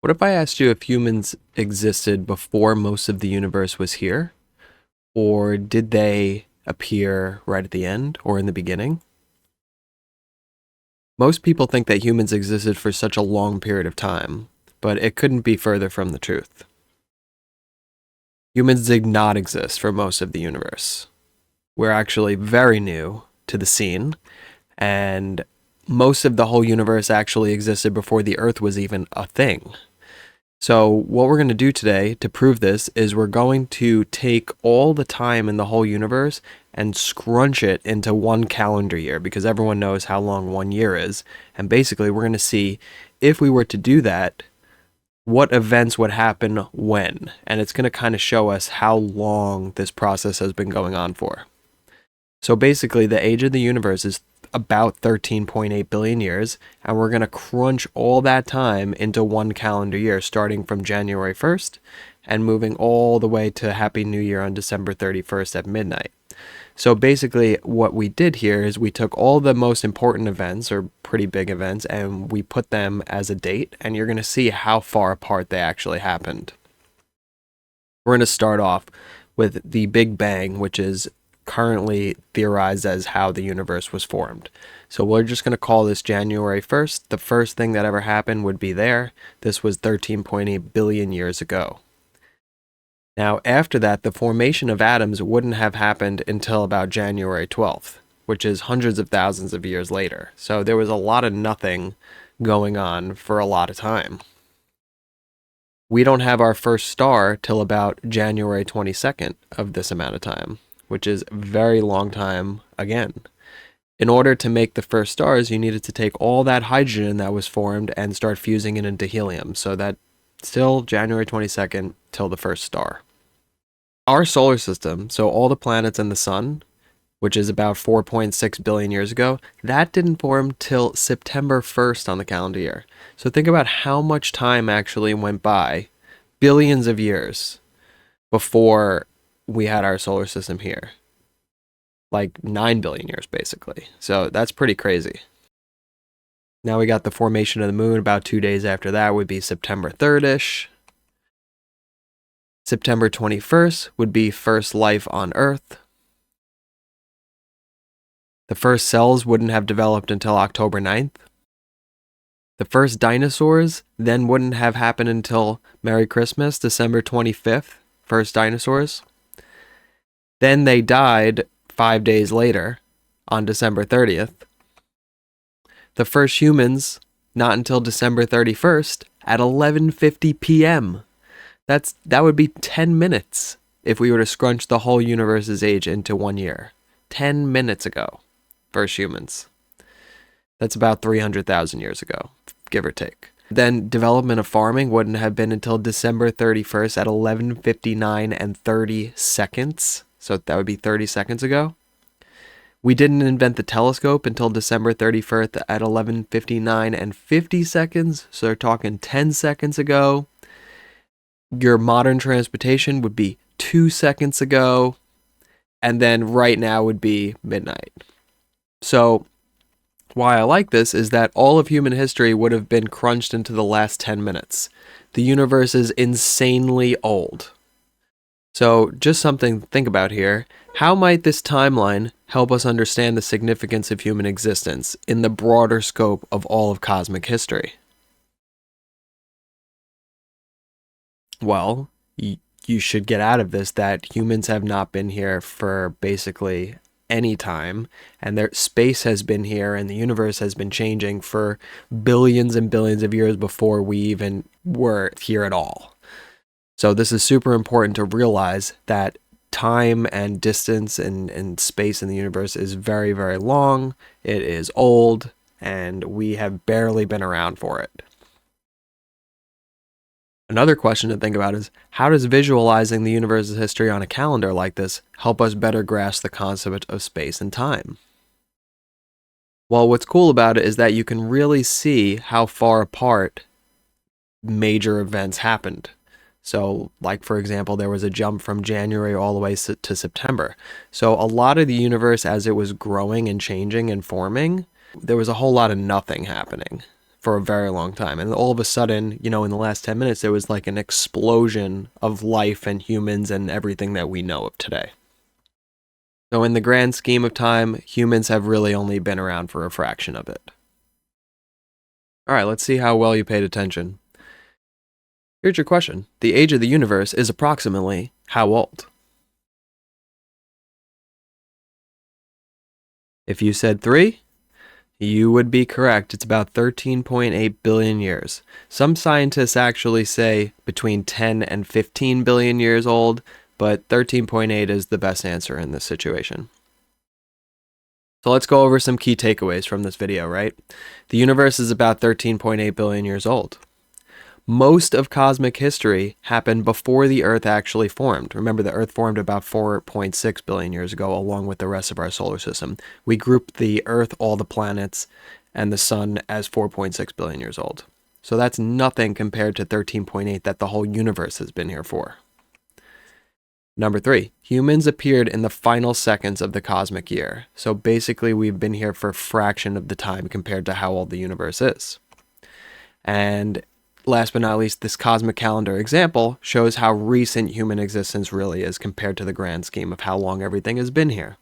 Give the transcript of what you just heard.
What if I asked you if humans existed before most of the universe was here? Or did they appear right at the end or in the beginning? Most people think that humans existed for such a long period of time, but it couldn't be further from the truth. Humans did not exist for most of the universe. We're actually very new to the scene, and most of the whole universe actually existed before the Earth was even a thing. So what we're going to do today to prove this is we're going to take all the time in the whole universe and scrunch it into one calendar year, because everyone knows how long 1 year is. And basically we're going to see, if we were to do that, what events would happen when. And it's going to kind of show us how long this process has been going on for. So basically the age of the universe is about 13.8 billion years, and we're going to crunch all that time into one calendar year, starting from January 1st and moving all the way to Happy New Year on December 31st at midnight. So basically what we did here is we took all the most important events, or pretty big events, and we put them as a date, and you're going to see how far apart they actually happened. We're going to start off with the Big Bang, which is currently theorized as how the universe was formed. So we're just going to call this January 1st. The first thing that ever happened would be there. This was 13.8 billion years ago. Now, after that, the formation of atoms wouldn't have happened until about January 12th, which is hundreds of thousands of years later. So there was a lot of nothing going on for a lot of time. We don't have our first star till about January 22nd of this amount of time, which is a very long time again. In order to make the first stars, you needed to take all that hydrogen that was formed and start fusing it into helium. So that still January 22nd till the first star. Our solar system, so all the planets and the sun, which is about 4.6 billion years ago, that didn't form till September 1st on the calendar year. So think about how much time actually went by, billions of years, before we had our solar system here. Like 9 billion years, basically. So that's pretty crazy. Now we got the formation of the moon. About 2 days after that would be September 3rd-ish. September 21st would be first life on Earth. The first cells wouldn't have developed until October 9th. The first dinosaurs then wouldn't have happened until Merry Christmas, December 25th. First dinosaurs. Then they died 5 days later on December 30th. The first humans, not until December 31st at 11:50 p.m. That would be 10 minutes if we were to scrunch the whole universe's age into 1 year. 10 minutes ago, first humans. That's about 300,000 years ago, give or take. Then development of farming wouldn't have been until December 31st at 11:59 and 30 seconds. So that would be 30 seconds ago. We didn't invent the telescope until December 31st at 11:59 and 50 seconds. So they're talking 10 seconds ago. Your modern transportation would be 2 seconds ago. And then right now would be midnight. So why I like this is that all of human history would have been crunched into the last 10 minutes. The universe is insanely old. So just something to think about here. How might this timeline help us understand the significance of human existence in the broader scope of all of cosmic history? Well, you should get out of this that humans have not been here for basically any time, and their space has been here and the universe has been changing for billions and billions of years before we even were here at all. So this is super important to realize that time and distance and space in the universe is very, very long. It is old, and we have barely been around for it. Another question to think about is, how does visualizing the universe's history on a calendar like this help us better grasp the concept of space and time? Well, what's cool about it is that you can really see how far apart major events happened. So, like, for example, there was a jump from January all the way to September. So a lot of the universe, as it was growing and changing and forming, there was a whole lot of nothing happening. for a very long time. And all of a sudden, in the last 10 minutes, there was like an explosion of life and humans and everything that we know of today. So in the grand scheme of time, humans have really only been around for a fraction of it. All right, let's see how well you paid attention. Here's your question. The age of the universe is approximately how old? If you said 3, you would be correct. It's about 13.8 billion years. Some scientists actually say between 10 and 15 billion years old, but 13.8 is the best answer in this situation. So let's go over some key takeaways from this video, right? The universe is about 13.8 billion years old. Most of cosmic history happened before the Earth actually formed. Remember, the Earth formed about 4.6 billion years ago, along with the rest of our solar system. We grouped the Earth, all the planets, and the Sun as 4.6 billion years old. So that's nothing compared to 13.8 that the whole universe has been here for. Number 3, humans appeared in the final seconds of the cosmic year. So basically, we've been here for a fraction of the time compared to how old the universe is. And last but not least, this cosmic calendar example shows how recent human existence really is compared to the grand scheme of how long everything has been here.